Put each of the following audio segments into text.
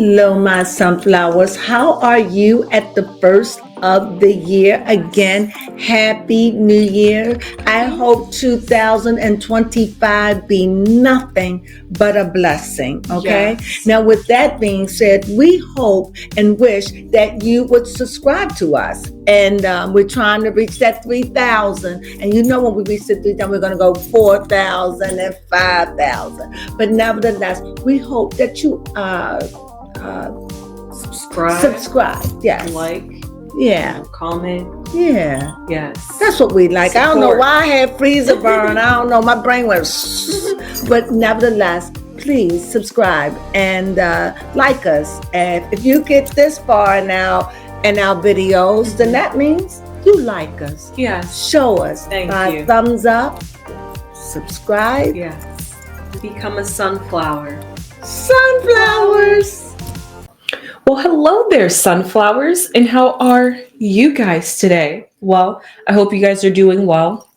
Hello, my sunflowers. How are you at the first of the year? Again, Happy New Year. I hope 2025 be nothing but a blessing. Okay. Yes. Now, with that being said, we hope and wish that you would subscribe to us. And we're trying to reach that 3,000. And you know, when we reach the 3,000, we're going to go 4,000 and 5,000. But nevertheless, we hope that you subscribe. Yes. Like. Yeah. Comment. Yeah. Yes. That's what we like. Support. I don't know why I had freezer burn. I don't know. My brain went. But nevertheless, please subscribe and like us. And if you get this far now in our videos, then that means you like us. Yes. Show us Thank by you. thumbs up, subscribe. Yes. Become a sunflower. Sunflowers. Well, hello there, sunflowers, and how are you guys today? Well, I hope you guys are doing well,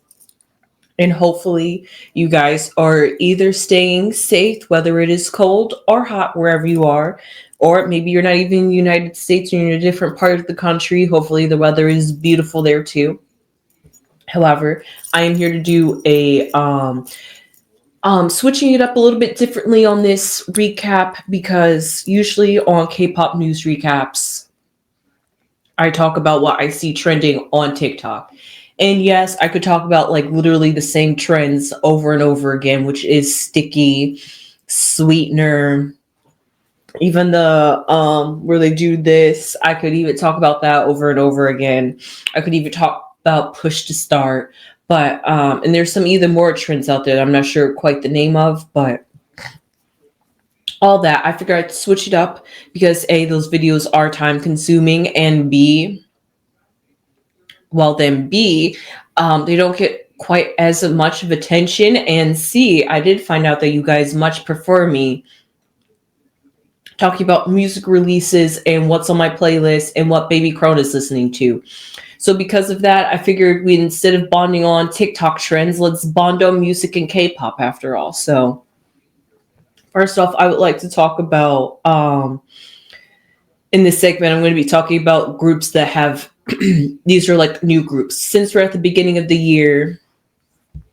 and hopefully you guys are either staying safe, whether it is cold or hot wherever you are, or maybe you're not even in the United States, you're in a different part of the country. Hopefully the weather is beautiful there too. However, I am here to do a switching it up a little bit differently on this recap, because usually on K-pop news recaps, I talk about what I see trending on TikTok. And yes, I could talk about like literally the same trends over and over again, which is sticky, sweetener, even the where they do this. I could even talk about that over and over again. I could even talk about push to start. But and there's some even more trends out there that I'm not sure quite the name of, but all that I figured I'd switch it up because A, those videos are time consuming, and B, they don't get quite as much of attention, and C, I did find out that you guys much prefer me talking about music releases and what's on my playlist and what baby Crone is listening to. So because of that, I figured we, instead of bonding on TikTok trends, let's bond on music and K-pop after all. So first off, I would like to talk about, in this segment, I'm going to be talking about groups that have, these are like new groups. Since we're at the beginning of the year,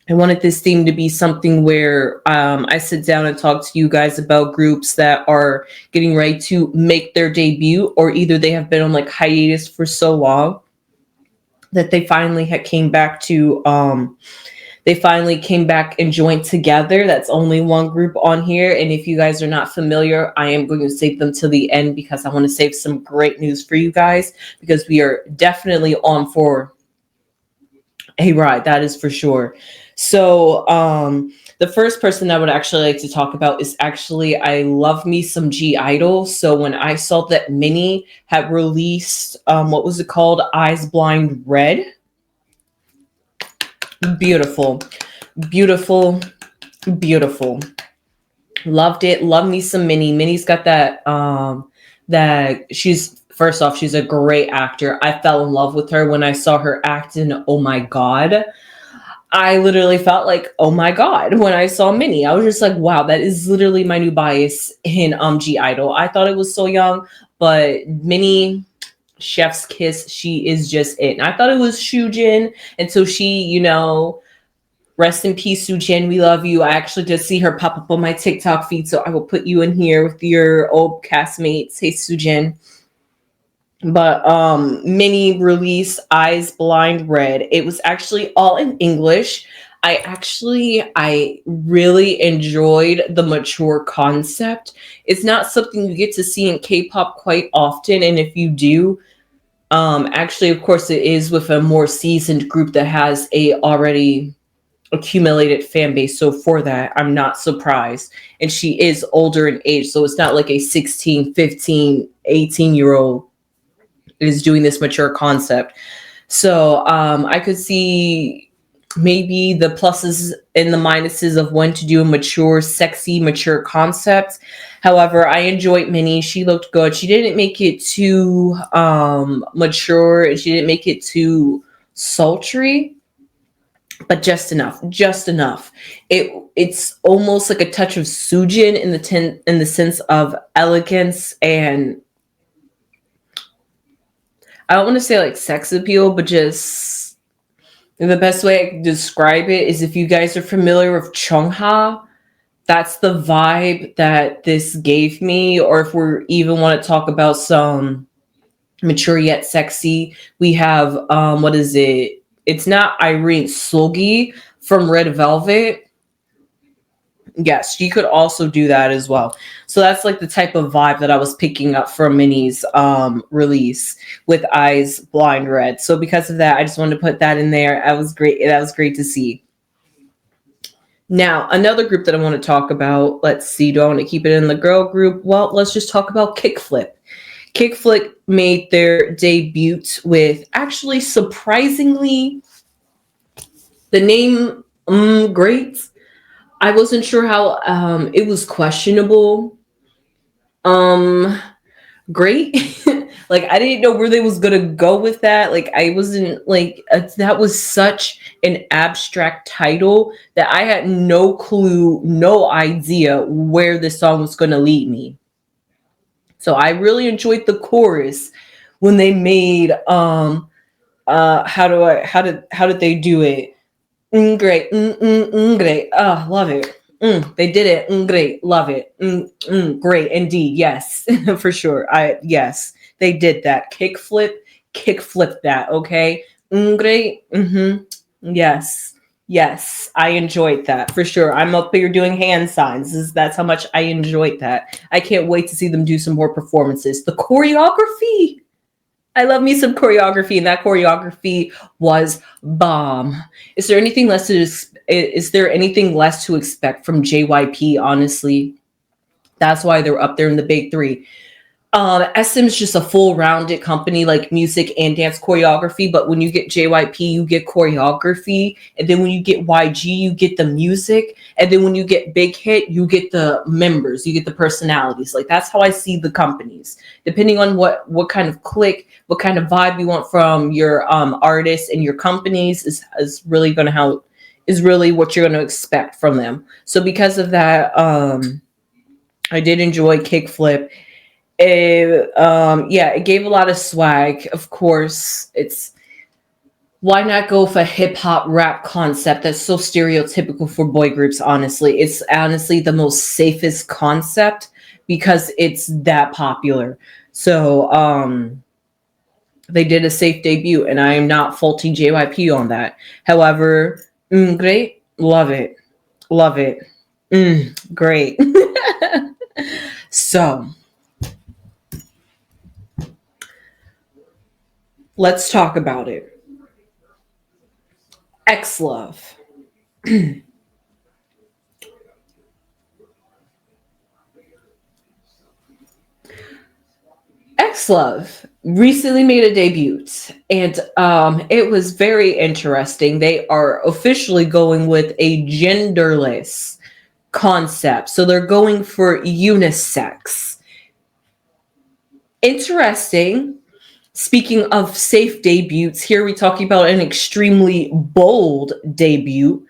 I wanted this theme to be something where I sit down and talk to you guys about groups that are getting ready to make their debut, or either they have been on like hiatus for so long that they finally came back and joined together. That's only one group on here. And if you guys are not familiar, I am going to save them to the end because I want to save some great news for you guys, because we are definitely on for a ride. That is for sure. So the first person I would actually like to talk about is I love me some G-Idol. So when I saw that Minnie had released, what was it called? Eyes Blind Red. Beautiful, beautiful, beautiful. Loved it. Love me some Minnie. Minnie's got that, first off, she's a great actor. I fell in love with her when I saw her act in Oh My God. I literally felt like, oh my God, when I saw Minnie. I was just like, wow, that is literally my new bias in G-Idol. I thought it was so young, but Minnie, chef's kiss, she is just it. And I thought it was Shujin until she, rest in peace, Sujin, we love you. I actually did see her pop up on my TikTok feed, so I will put you in here with your old castmates. Hey, Sujin. But Minnie released Eyes Blind Red. It was actually all in English. I really enjoyed the mature concept. It's not something you get to see in K-pop quite often, and if you do, actually, of course, it is with a more seasoned group that has a already accumulated fan base. So for that, I'm not surprised. And she is older in age, so it's not like a 16, 15, 18-year-old is doing this mature concept. So I could see maybe the pluses and the minuses of when to do a mature, sexy, mature concept. However, I enjoyed Minnie. She looked good. She didn't make it too mature, and she didn't make it too sultry. but just enough. It's almost like a touch of sujin in the sense of elegance, and I don't want to say like sex appeal, but just the best way I can describe it is if you guys are familiar with Chungha, that's the vibe that this gave me. Or if we even want to talk about some mature yet sexy, we have what is it? It's not Irene Sulgi from Red Velvet. Yes, she could also do that as well. So that's like the type of vibe that I was picking up from Minnie's release with Eyes Blind Red. So because of that, I just wanted to put that in there. That was great. That was great to see. Now, another group that I want to talk about. Let's see. Do I want to keep it in the girl group? Well, let's just talk about Kickflip. Kickflip made their debut with actually surprisingly the name great. I wasn't sure how it was questionable. Um Great. Like I didn't know where they was going to go with that. Like I wasn't like that was such an abstract title that I had no clue, no idea where this song was going to lead me. So I really enjoyed the chorus when they made how did they do it? Great. Great. Oh, love it. They did it. Great. Love it. Great. Indeed. Yes. For sure. Yes, they did that. Kick flip that. Okay. Great. Yes. Yes. I enjoyed that for sure. I'm up here doing hand signs. That's how much I enjoyed that. I can't wait to see them do some more performances. The choreography. I love me some choreography, and that choreography was bomb. Is there anything less to is there anything less to expect from JYP? Honestly, that's why they're up there in the big three. SM is just a full rounded company, like music and dance choreography. But when you get JYP, you get choreography. And then when you get YG, you get the music. And then when you get Big Hit, you get the members, you get the personalities. Like that's how I see the companies. Depending on what kind of click, what kind of vibe you want from your artists and your companies is really gonna how is really what you're gonna expect from them. So because of that, I did enjoy Kickflip. It gave a lot of swag. Of course, it's why not go for hip hop rap concept that's so stereotypical for boy groups. Honestly, it's honestly the most safest concept because it's that popular. So they did a safe debut, and I am not faulting JYP on that. However, great, love it, love it, great. So let's talk about it. X Love. X Love recently made a debut, and it was very interesting. They are officially going with a genderless concept, so they're going for unisex. Interesting. Speaking of safe debuts, here we're talking about an extremely bold debut.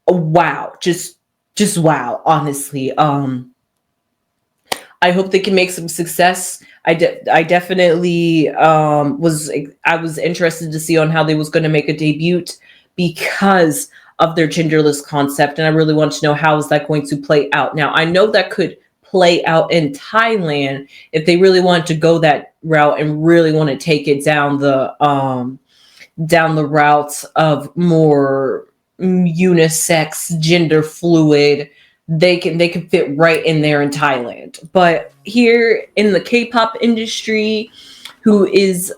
Wow, just wow, honestly. I hope they can make some success. I definitely I was interested to see on how they was going to make a debut because of their genderless concept, and I really want to know how is that going to play out. Now, I know that could play out in Thailand if they really wanted to go that route and really want to take it down the routes of more unisex, gender fluid. They can fit right in there in Thailand. But here in the K-pop industry, who is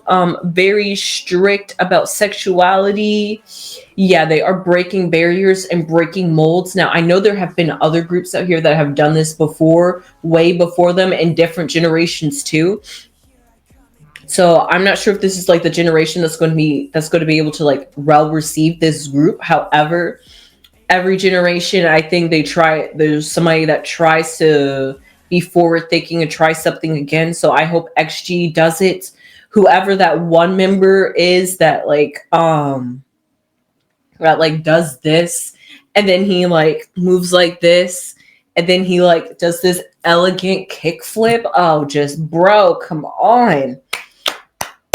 very strict about sexuality, yeah, they are breaking barriers and breaking molds. Now, I know there have been other groups out here that have done this before, way before them, in different generations too. So I'm not sure if this is like the generation that's going to be able to like well receive this group. However, every generation, I think there's somebody that tries to be forward thinking and try something again. So I hope XG does it. Whoever that one member is that that like does this, and then he like moves like this, and then he like does this elegant kickflip. Oh, just bro, come on.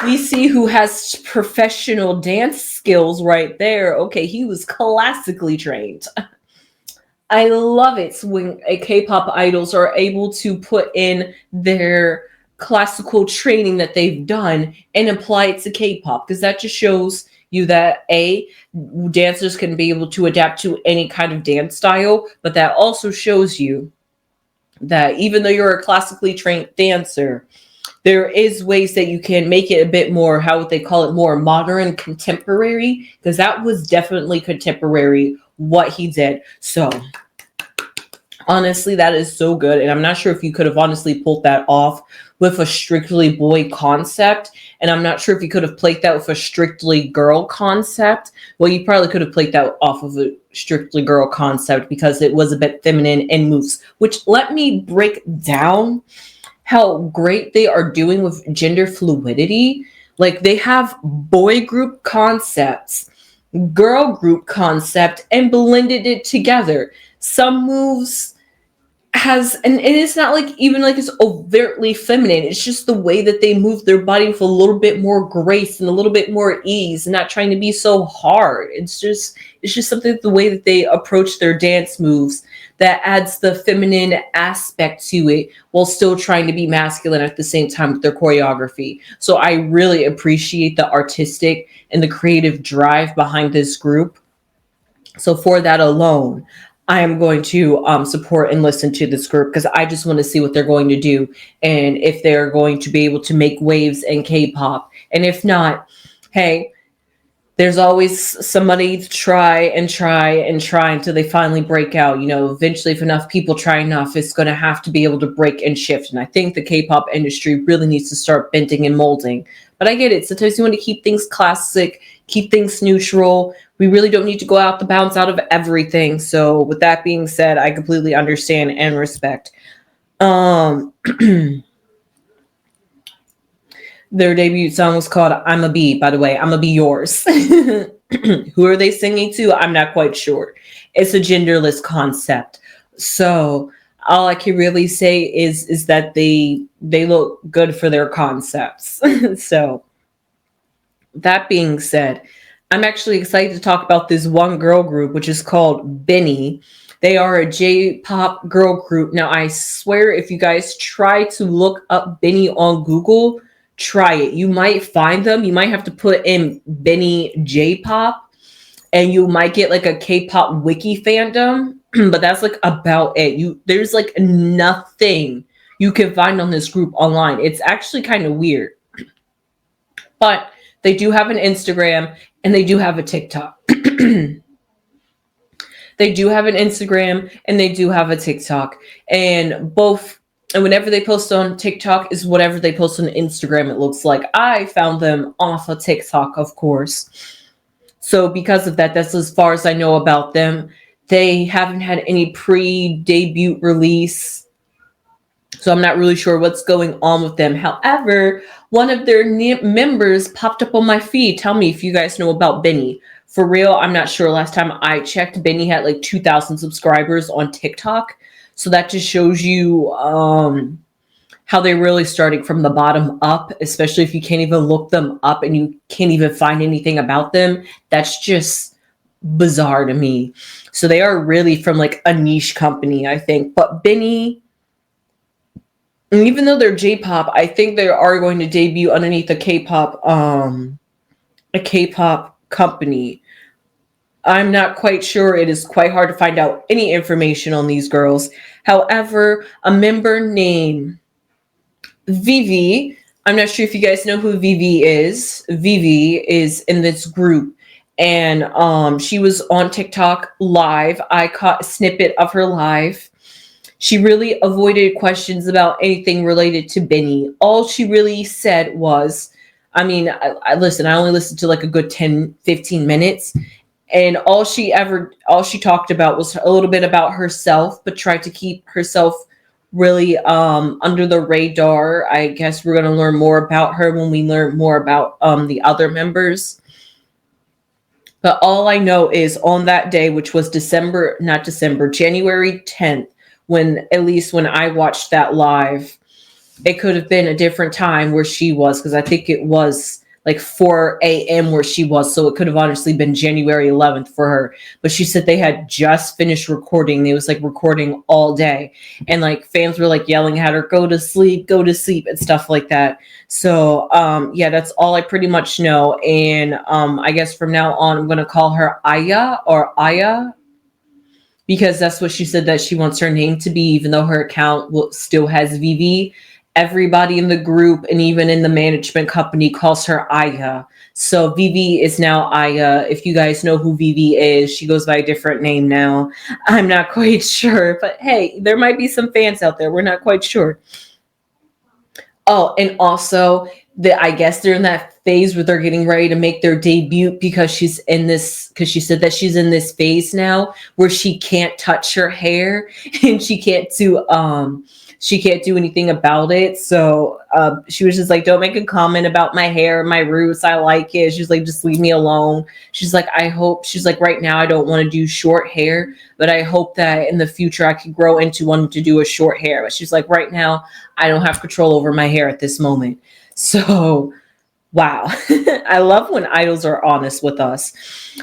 We see who has professional dance skills right there. Okay, he was classically trained. I love it when a K-pop idols are able to put in their classical training that they've done and apply it to K-pop, because that just shows you that a dancers can be able to adapt to any kind of dance style, but that also shows you that even though you're a classically trained dancer, there is ways that you can make it a bit more, how would they call it, more modern, contemporary, because that was definitely contemporary what he did. So honestly, that is so good. And I'm not sure if you could have honestly pulled that off with a strictly boy concept. And I'm not sure if you could have played that with a strictly girl concept. Well, you probably could have played that off of a strictly girl concept because it was a bit feminine and moves, which let me break down how great they are doing with gender fluidity. Like they have boy group concepts, girl group concept, and blended it together. Some moves has, and it's not like even like it's overtly feminine, it's just the way that they move their body with a little bit more grace and a little bit more ease and not trying to be so hard. It's just something, the way that they approach their dance moves, that adds the feminine aspect to it while still trying to be masculine at the same time with their choreography. So I really appreciate the artistic and the creative drive behind this group. So for that alone, I am going to support and listen to this group because I just want to see what they're going to do and if they're going to be able to make waves in K-pop. And if not, hey, there's always somebody to try and try and try until they finally break out. You know, eventually, if enough people try enough, it's going to have to be able to break and shift. And I think the K-pop industry really needs to start bending and molding. But I get it. Sometimes you want to keep things classic, keep things neutral. We really don't need to go out the bounds out of everything. So with that being said, I completely understand and respect. Their debut song was called I'm a Bee, by the way. I'm a Be Yours. Who are they singing to? I'm not quite sure. It's a genderless concept. So all I can really say is that they look good for their concepts. So that being said, I'm actually excited to talk about this one girl group, which is called Benny. They are a J-pop girl group. Now, I swear, if you guys try to look up Benny on Google, try it. You might find them. You might have to put in Benny J-pop, and you might get like a K-pop wiki fandom. But that's like about it. There's like nothing you can find on this group online. It's actually kind of weird. But they do have an Instagram and they do have a TikTok. They do have an Instagram and they do have a TikTok. And whenever they post on TikTok is whatever they post on Instagram, it looks like. I found them off of TikTok, of course. So because of that, that's as far as I know about them. They haven't had any pre-debut release, so I'm not really sure what's going on with them. However, one of their members popped up on my feed. Tell me if you guys know about Benny. For real, I'm not sure. Last time I checked, Benny had like 2,000 subscribers on TikTok. So that just shows you how they're really starting from the bottom up, especially if you can't even look them up and you can't even find anything about them. That's just bizarre to me. So they are really from like a niche company, I think. But Benny, even though they're J-pop, I think they are going to debut underneath a K-pop company. I'm not quite sure. It is quite hard to find out any information on these girls. However, a member named Vivi, I'm not sure if you guys know who Vivi is. Vivi is in this group. And she was on TikTok live. I caught a snippet of her live. She really avoided questions about anything related to Benny. All she really said was, I only listened to like a good 10, 15 minutes. And all she talked about was a little bit about herself, but tried to keep herself really under the radar. I guess we're going to learn more about her when we learn more about the other members. But all I know is on that day, which was January 10th, when at least when I watched that live, it could have been a different time where she was, because I think it was like 4 a.m. where she was. So it could have honestly been January 11th for her. But she said they had just finished recording. They was like recording all day. And like fans were like yelling at her, go to sleep, and stuff like that. So yeah, that's all I pretty much know. And I guess from now on, I'm going to call her Aya or Aya, because that's what she said that she wants her name to be, even though her account still has Vivi. Everybody in the group and even in the management company calls her Aya. So Vivi is now Aya. If you guys know who Vivi is, she goes by a different name now. I'm not quite sure, but hey, there might be some fans out there. We're not quite sure. Oh, and also I guess they're in that phase where they're getting ready to make their debut, because she said that she's in this phase now where she can't touch her hair and she can't do anything about it. So she was just like, don't make a comment about my hair, my roots. I like it. She's like, just leave me alone. She's like, right now I don't want to do short hair, but I hope that in the future I could grow into wanting to do a short hair. But she's like, right now I don't have control over my hair at this moment. So wow. I love when idols are honest with us.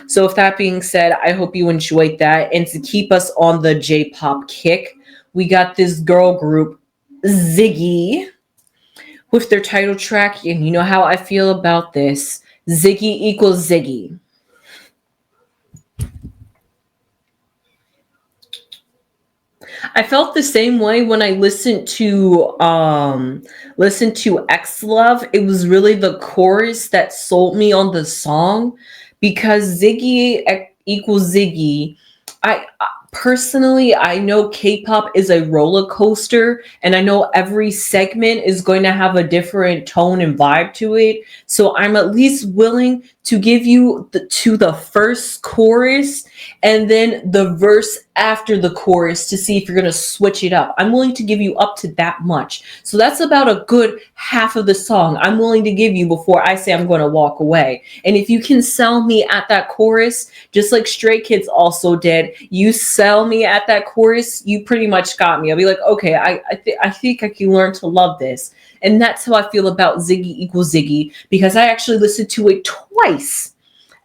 So with that being said, I hope you enjoyed that. And to keep us on the J-pop kick, we got this girl group, Ziggy, with their title track. And you know how I feel about this. Ziggy equals Ziggy. I felt the same way when I listened to X Love. It was really the chorus that sold me on the song, because Ziggy equals Ziggy. I personally, I know K-pop is a roller coaster, and I know every segment is going to have a different tone and vibe to it. So I'm at least willing to give you the first chorus and then the verse after the chorus to see if you're going to switch it up. I'm willing to give you up to that much. So that's about a good half of the song I'm willing to give you before I say I'm going to walk away. And if you can sell me at that chorus, just like Stray Kids also did, you sell me at that chorus, you pretty much got me. I'll be like, okay, I think I can learn to love this. And that's how I feel about Ziggy equals Ziggy, because I actually listened to it twice.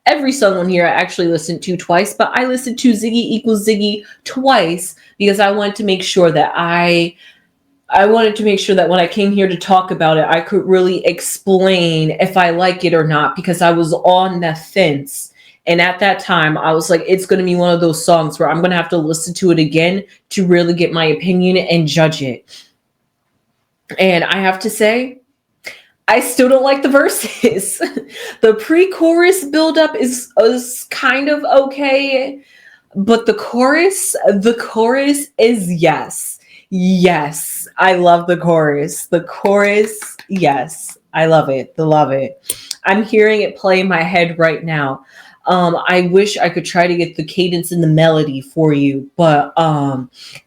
Every song on here I actually listened to twice, but I listened to Ziggy equals Ziggy twice because I wanted to make sure that when I came here to talk about it, I could really explain if I like it or not, because I was on the fence. And at that time, I was like, it's going to be one of those songs where I'm going to have to listen to it again to really get my opinion and judge it. And I have to say, I still don't like the verses. The pre-chorus buildup is kind of okay, but the chorus is yes. Yes, I love the chorus. The chorus, yes, I love it. Love it. I'm hearing it play in my head right now. I wish I could try to get the cadence and the melody for you, but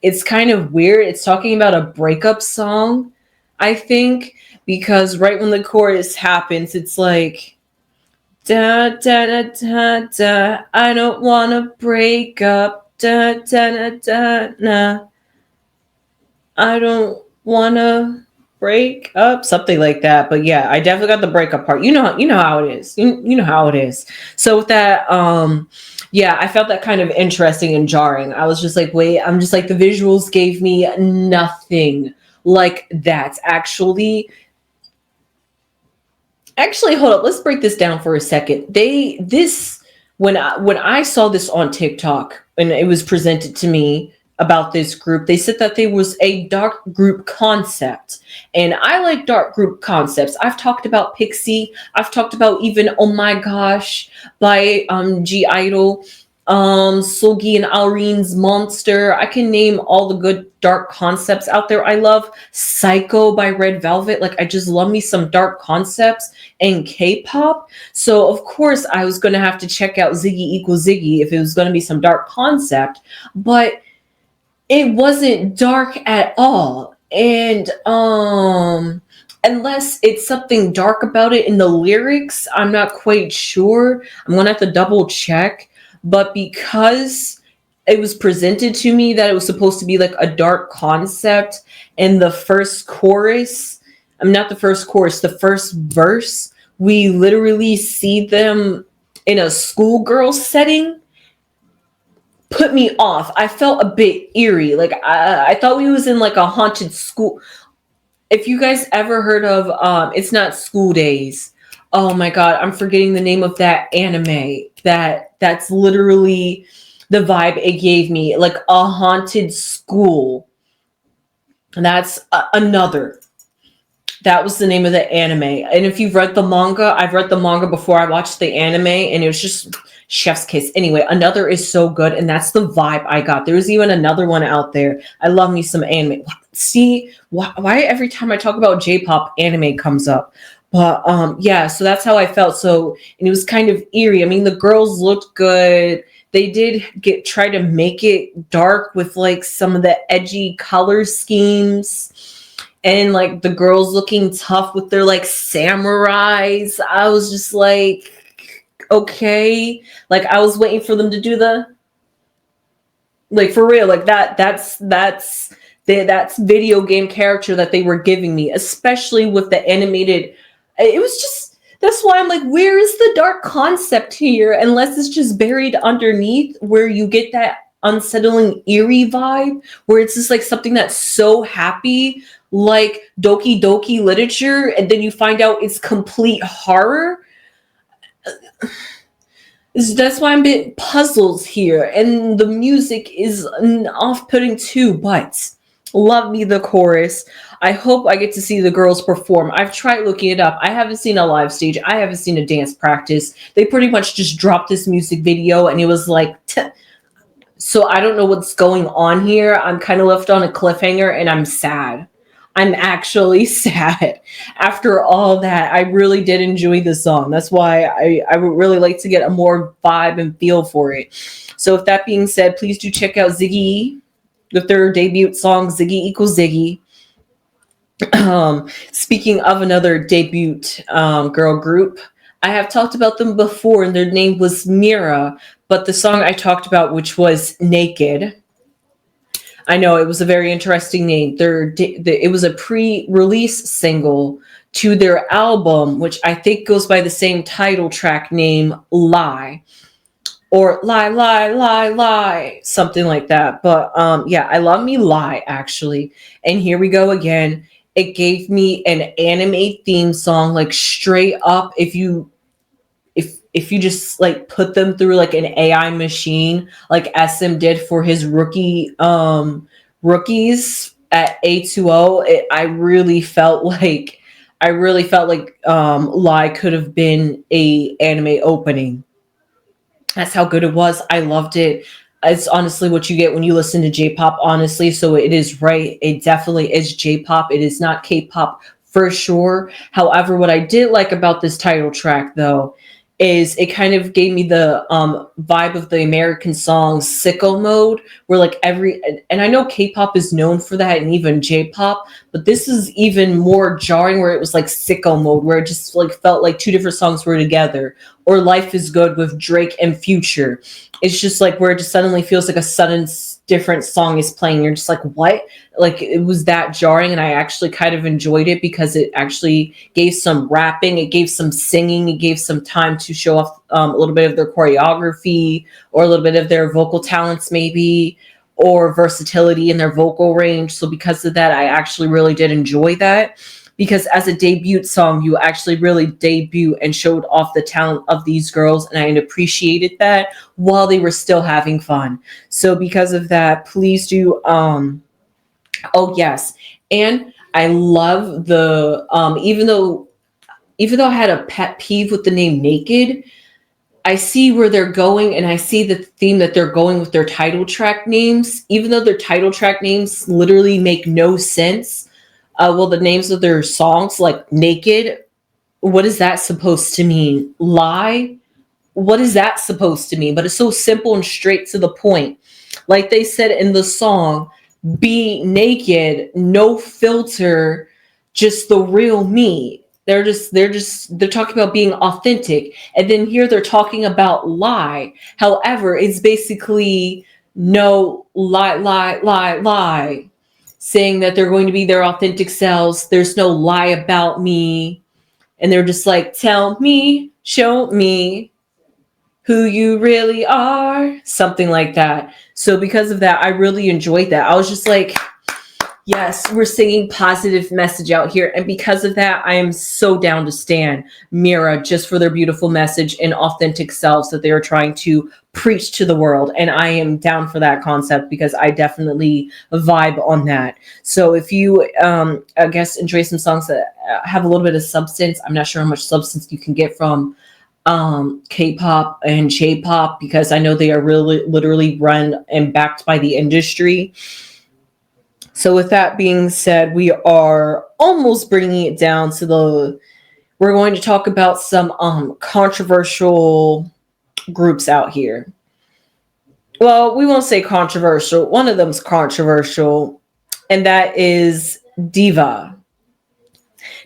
it's kind of weird. It's talking about a breakup song, I think, because right when the chorus happens, it's like, da da da da da, I don't wanna break up, da da da da da, I don't wanna break up, something like that. But yeah, I definitely got the breakup part. You know how it is. You know how it is. So with that, yeah, I felt that kind of interesting and jarring. I was just like, wait, I'm just like, the visuals gave me nothing like that. Actually, hold up. Let's break this down for a second. When I saw this on TikTok and it was presented to me about this group, they said that there was a dark group concept, and I like dark group concepts. I've talked about Pixie. I've talked about even Oh My Gosh by G Idol, Sogi and Aureen's Monster. I can name all the good dark concepts out there. I love Psycho by Red Velvet. Like, I just love me some dark concepts and K-pop. So of course I was going to have to check out Ziggy equals Ziggy if it was going to be some dark concept, but it wasn't dark at all. And unless it's something dark about it in the lyrics, I'm not quite sure. I'm gonna have to double check. But because it was presented to me that it was supposed to be like a dark concept, in the first chorus, I'm not the first chorus, the first verse, we literally see them in a schoolgirl setting, put me off. I felt a bit eerie. Like I thought we was in like a haunted school. If you guys ever heard of it's not School Days. Oh my god, I'm forgetting the name of that anime. That's literally the vibe it gave me, like a haunted school. And that's another. That was the name of the anime. And if you've read the manga, I've read the manga before I watched the anime, and it was just chef's kiss. Anyway, another is so good, and that's the vibe I got. There's even another one out there. I love me some anime. See, why every time I talk about J-pop, anime comes up? But yeah, so that's how I felt. So, and it was kind of eerie. I mean, the girls looked good. They did try to make it dark with like some of the edgy color schemes, and like the girls looking tough with their like samurais. I was just like, okay. Like I was waiting for them to do the, like, for real, like that's video game character that they were giving me, especially with the animated. It was just, that's why I'm like, where is the dark concept here? Unless it's just buried underneath, where you get that unsettling eerie vibe, where it's just like something that's so happy, like Doki Doki Literature, and then you find out it's complete horror. That's why I'm a bit puzzled here. And the music is off-putting too, but love me the chorus. I hope I get to see the girls perform. I've tried looking it up. I haven't seen a live stage. I haven't seen a dance practice. They pretty much just dropped this music video, and it was like, so I don't know what's going on here. I'm kind of left on a cliffhanger, and I'm sad. I'm actually sad. After all that, I really did enjoy the song. That's why I would really like to get a more vibe and feel for it. So with that being said, please do check out Ziggy with their debut song, Ziggy Equals Ziggy. Speaking of another debut girl group, I have talked about them before, and their name was Mira, but the song I talked about, which was Naked, I know it was a very interesting name. It was a pre-release single to their album, which I think goes by the same title track name, Lie, or Lie, Lie, Lie, Lie, something like that. But yeah, I love me Lie, actually. And here we go again. It gave me an anime theme song, like straight up. If you just like put them through like an AI machine, like SM did for his rookies at A2O, I really felt like Lie could have been a anime opening. That's how good it was. I loved it. It's honestly what you get when you listen to J-pop, honestly. So it is right. It definitely is J-pop. It is not K-pop for sure. However, what I did like about this title track, though, is it kind of gave me the vibe of the American song Sicko Mode, where like and I know K-pop is known for that, and even J-pop, but this is even more jarring, where it was like Sicko Mode, where it just like felt like two different songs were together. Or Life is Good with Drake and Future. It's just like where it just suddenly feels like a sudden different song is playing. You're just like, what? Like, it was that jarring, and I actually kind of enjoyed it because it actually gave some rapping, it gave some singing, it gave some time to show off a little bit of their choreography, or a little bit of their vocal talents maybe, or versatility in their vocal range. So because of that, I actually really did enjoy that. Because as a debut song, you actually really debut and showed off the talent of these girls, and I appreciated that while they were still having fun. So because of that, please do oh yes. And I love the even though I had a pet peeve with the name Naked, I see where they're going, and I see the theme that they're going with their title track names, even though their title track names literally make no sense. Well, the names of their songs, like Naked, what is that supposed to mean? Lie, what is that supposed to mean? But it's so simple and straight to the point. Like they said in the song, be naked, no filter, just the real me. They're talking about being authentic. And then here they're talking about lie. However, it's basically no lie, saying that they're going to be their authentic selves. There's no lie about me. And they're just like, tell me, show me who you really are, something like that. So because of that, I really enjoyed that. I was just like, yes, we're singing positive message out here. And because of that, I am so down to stand Mira just for their beautiful message and authentic selves that they are trying to preach to the world. And I am down for that concept because I definitely vibe on that. So if you, I guess, enjoy some songs that have a little bit of substance, I'm not sure how much substance you can get from K-pop and J-pop, because I know they are really literally run and backed by the industry. So with that being said, we are almost bringing it down to we're going to talk about some controversial groups out here. Well, we won't say controversial. One of them's controversial, and that is Diva.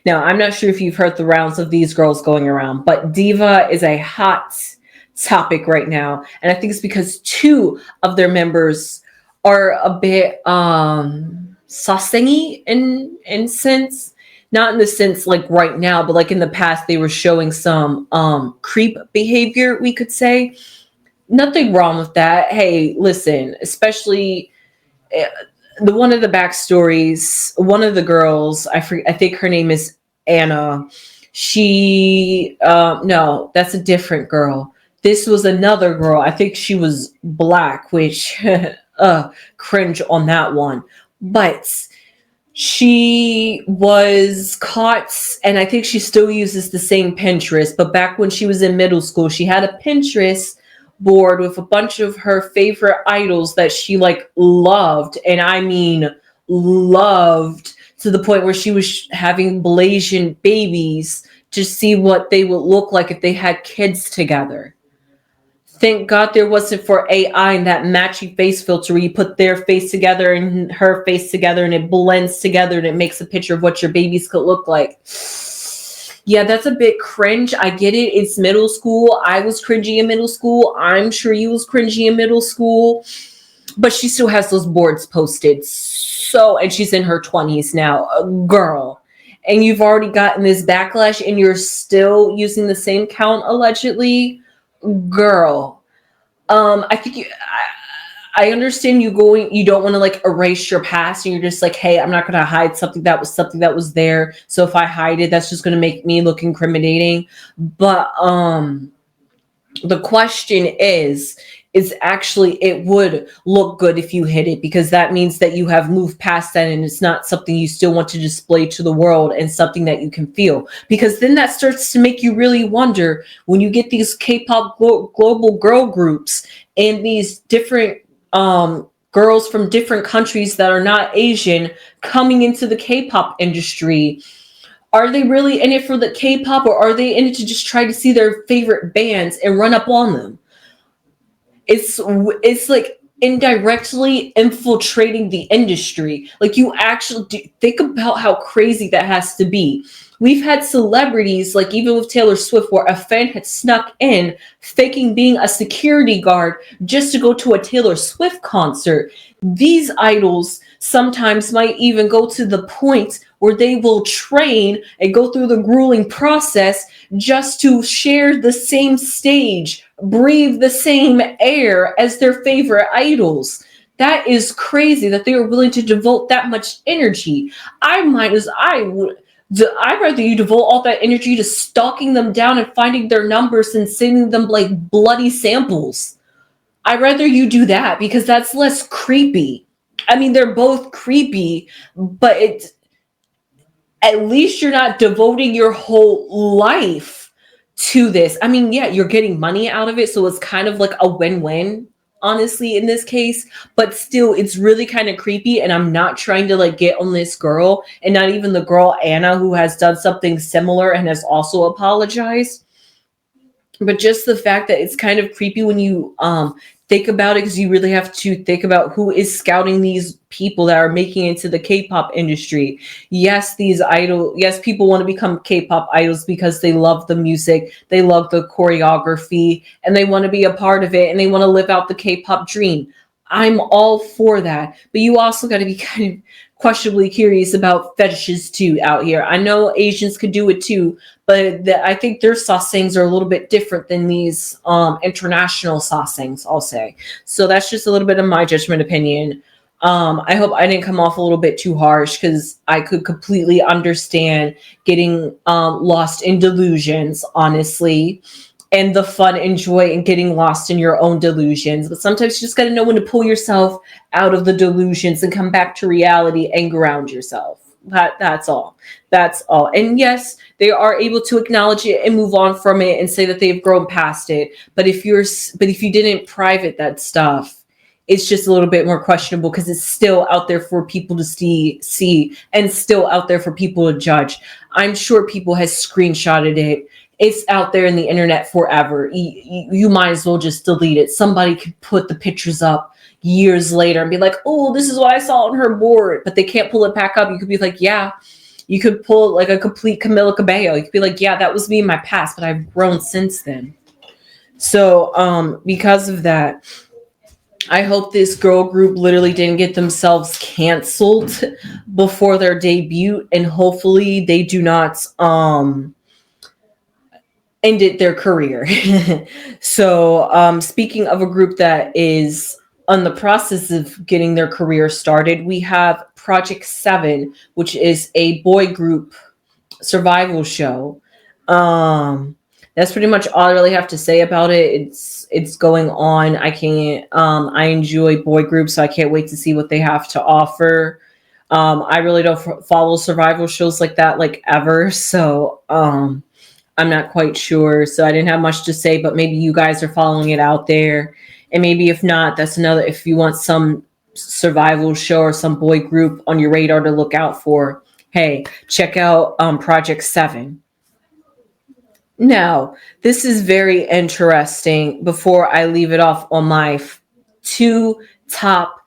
Now, I'm not sure if you've heard the rounds of these girls going around, but Diva is a hot topic right now. And I think it's because two of their members are a bit saucingy in sense. Not in the sense like right now, but like in the past, they were showing some creep behavior, we could say. Nothing wrong with that. Hey, listen, especially the one of the backstories, one of the girls, I think her name is Anna. She no, that's a different girl. This was another girl. I think she was black, which cringe on that one. But she was caught, and I think she still uses the same Pinterest. But back when she was in middle school, she had a Pinterest board with a bunch of her favorite idols that she like loved, and I mean loved, to the point where she was having Blasian babies to see what they would look like if they had kids together. Thank God there wasn't for AI and that matchy face filter where you put their face together and her face together and it blends together and it makes a picture of what your babies could look like. Yeah, that's a bit cringe. I get it. It's middle school. I was cringy in middle school. I'm sure you was cringy in middle school. But she still has those boards posted. So, and she's in her 20s now. Girl. And you've already gotten this backlash and you're still using the same count allegedly. Girl. I think I understand you don't want to like erase your past, and you're just like, hey, I'm not going to hide something that was there. So if I hide it, that's just going to make me look incriminating. But the question is actually, it would look good if you hid it, because that means that you have moved past that and it's not something you still want to display to the world and something that you can feel. Because then that starts to make you really wonder, when you get these K-pop global girl groups and these different girls from different countries that are not Asian coming into the K-pop industry, are they really in it for the K-pop, or are they in it to just try to see their favorite bands and run up on them? It's like indirectly infiltrating the industry. Like, you actually think about how crazy that has to be. We've had celebrities, like even with Taylor Swift, where a fan had snuck in faking being a security guard just to go to a Taylor Swift concert. These idols sometimes might even go to the point where they will train and go through the grueling process just to share the same stage, breathe the same air as their favorite idols. That is crazy that they are willing to devote that much energy. I'd rather you devote all that energy to stalking them down and finding their numbers and sending them like bloody samples. I'd rather you do that, because that's less creepy. I mean, they're both creepy, but at least you're not devoting your whole life to this. I mean, yeah, you're getting money out of it, so it's kind of like a win-win, honestly, in this case. But still, it's really kind of creepy, and I'm not trying to like get on this girl, and not even the girl Anna, who has done something similar and has also apologized. But just the fact that it's kind of creepy when you think about it, because you really have to think about who is scouting these people that are making it into the K-pop industry. Yes, people want to become K-pop idols because they love the music, they love the choreography, and they want to be a part of it, and they want to live out the K-pop dream. I'm all for that, but you also got to be kind of questionably curious about fetishes too out here. I know Asians could do it too, but I think their sasaengs are a little bit different than these international sasaengs, I'll say. So that's just a little bit of my judgment opinion. I hope I didn't come off a little bit too harsh, because I could completely understand getting lost in delusions, honestly, and the fun and joy in getting lost in your own delusions. But sometimes you just got to know when to pull yourself out of the delusions and come back to reality and ground yourself. That's all. That's all. And yes, they are able to acknowledge it and move on from it and say that they've grown past it. But if you didn't private that stuff, it's just a little bit more questionable, because it's still out there for people to see and still out there for people to judge. I'm sure people has screenshotted it. It's out there in the internet forever. You might as well just delete it. Somebody could put the pictures up years later and be like, oh, this is what I saw on her board, but they can't pull it back up. You could be like, yeah, you could pull like a complete Camila Cabello. You could be like, yeah, that was me in my past, but I've grown since then. So because of that, I hope this girl group literally didn't get themselves canceled before their debut, and hopefully they do not ended their career. So speaking of a group that is on the process of getting their career started, we have Project 7, which is a boy group survival show. That's pretty much all I really have to say about it. It's going on. I enjoy boy groups, so I can't wait to see what they have to offer. I really don't follow survival shows like that, like, ever. So I'm not quite sure. So I didn't have much to say, but maybe you guys are following it out there. And maybe if not, that's another, if you want some survival show or some boy group on your radar to look out for, hey, check out Project 7. Now, this is very interesting. Before I leave it off on my two top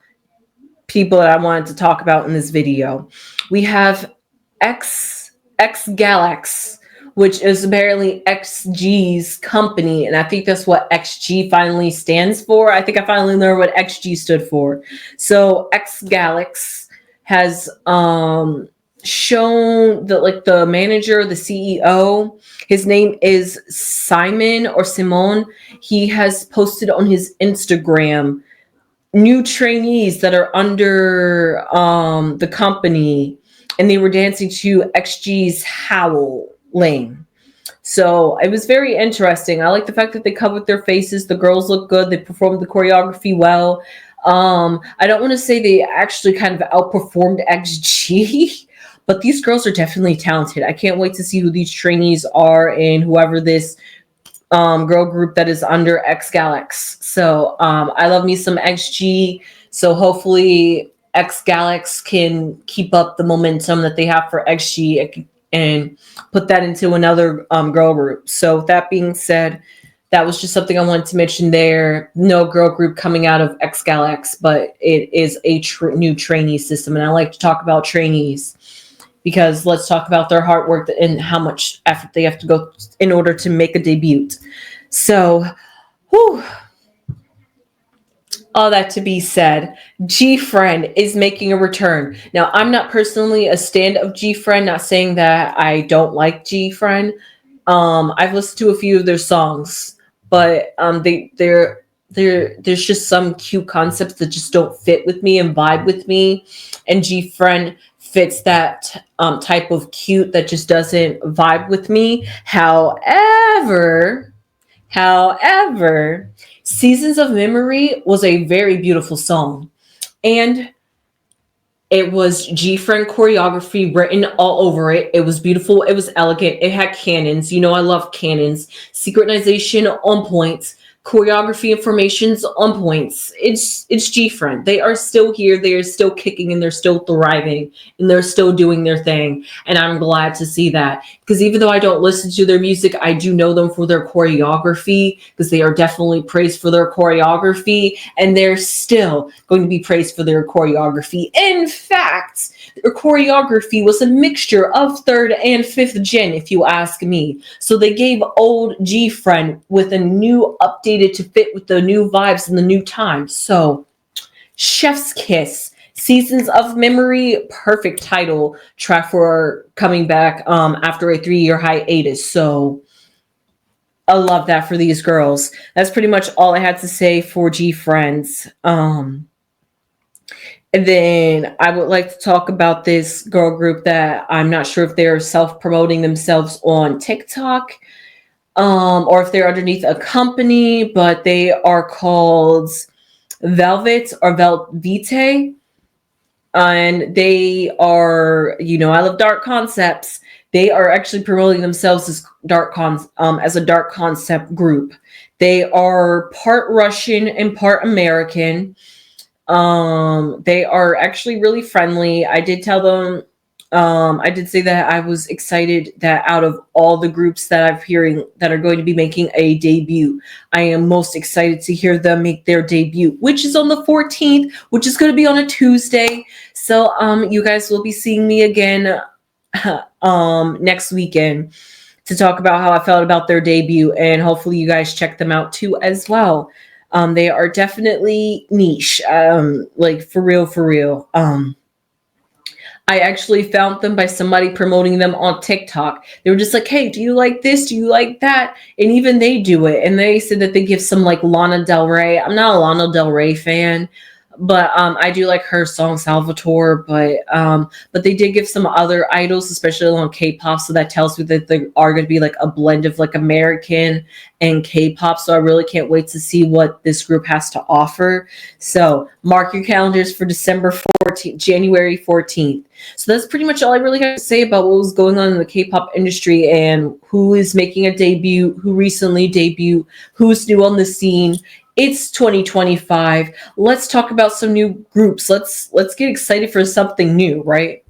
people that I wanted to talk about in this video, we have X Galax, which is apparently XG's company, and I think that's what XG finally stands for. I think I finally learned what XG stood for. So X Galax has shown that, like, the manager, the CEO, his name is Simon. He has posted on his Instagram new trainees that are under the company, and they were dancing to XG's Howling. So it was very interesting. I like the fact that they covered their faces. The girls look good. They performed the choreography well. I don't want to say they actually kind of outperformed XG, but these girls are definitely talented. I can't wait to see who these trainees are and whoever this girl group that is under X Galax. So I love me some XG. So hopefully X Galax can keep up the momentum that they have for XG and put that into another girl group. So with that being said, that was just something I wanted to mention there. No girl group coming out of X Galax, but it is a new trainee system. And I like to talk about trainees, because let's talk about their hard work and how much effort they have to go in order to make a debut. So, all that to be said, G-Friend is making a return. Now, I'm not personally a stand of G-Friend, not saying that I don't like G-Friend. I've listened to a few of their songs, but there's just some cute concepts that just don't fit with me and vibe with me. And G-Friend fits that type of cute that just doesn't vibe with me. However, Seasons of Memory was a very beautiful song. And it was G-Friend choreography written all over it. It was beautiful. It was elegant. It had cannons. You know, I love cannons. Synchronization on point. choreography information's on points. It's G-Friend. They are still here. They are still kicking and they're still thriving and they're still doing their thing. And I'm glad to see that, because even though I don't listen to their music, I do know them for their choreography, because they are definitely praised for their choreography, and they're still going to be praised for their choreography. In fact, their choreography was a mixture of 3rd and 5th gen, if you ask me. So they gave old G-Friend with a new updated to fit with the new vibes and the new times. So Chef's Kiss, Seasons of Memory, perfect title track for coming back after a 3-year hiatus. So I love that for these girls. That's pretty much all I had to say for G-Friends. And then I would like to talk about this girl group that I'm not sure if they're self-promoting themselves on TikTok, or if they're underneath a company, but they are called Velvet or Velvite. And they are, I love dark concepts. They are actually promoting themselves as as a dark concept group. They are part Russian and part American. They are actually really friendly. I did tell them, I did say that I was excited that out of all the groups that I'm hearing that are going to be making a debut, I am most excited to hear them make their debut, which is on the 14th, which is going to be on a Tuesday. So, you guys will be seeing me again, next weekend to talk about how I felt about their debut, and hopefully you guys check them out too as well. They are definitely niche, like for real, for real. I actually found them by somebody promoting them on TikTok. They were just like, hey, do you like this? Do you like that? And even they do it. And they said that they give some like Lana Del Rey. I'm not a Lana Del Rey fan, but I do like her song Salvatore. But they did give some other idols, especially on K-pop. So that tells me that they are going to be like a blend of like American and K-pop. So I really can't wait to see what this group has to offer. So mark your calendars for January 14th. So that's pretty much all I really have to say about what was going on in the K-pop industry and who is making a debut, who recently debuted, who's new on the scene. It's 2025. Let's talk about some new groups. Let's get excited for something new, right?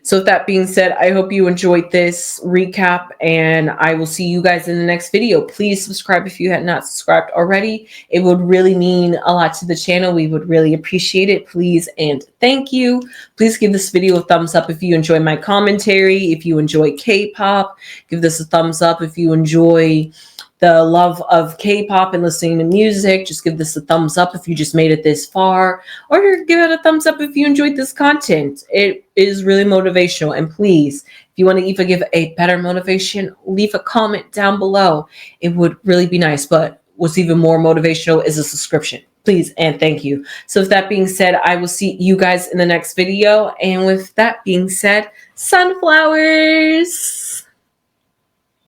So with that being said, I hope you enjoyed this recap, and I will see you guys in the next video. Please subscribe if you had not subscribed already. It would really mean a lot to the channel. We would really appreciate it. Please and thank you. Please give this video a thumbs up if you enjoy my commentary. If you enjoy K-pop, give this a thumbs up. If you enjoy the love of K-pop and listening to music, just give this a thumbs up if you just made it this far, or give it a thumbs up if you enjoyed this content. It is really motivational. And please, if you want to even give a better motivation, leave a comment down below. It would really be nice. But what's even more motivational is a subscription. Please and thank you. So with that being said, I will see you guys in the next video. And with that being said, sunflowers.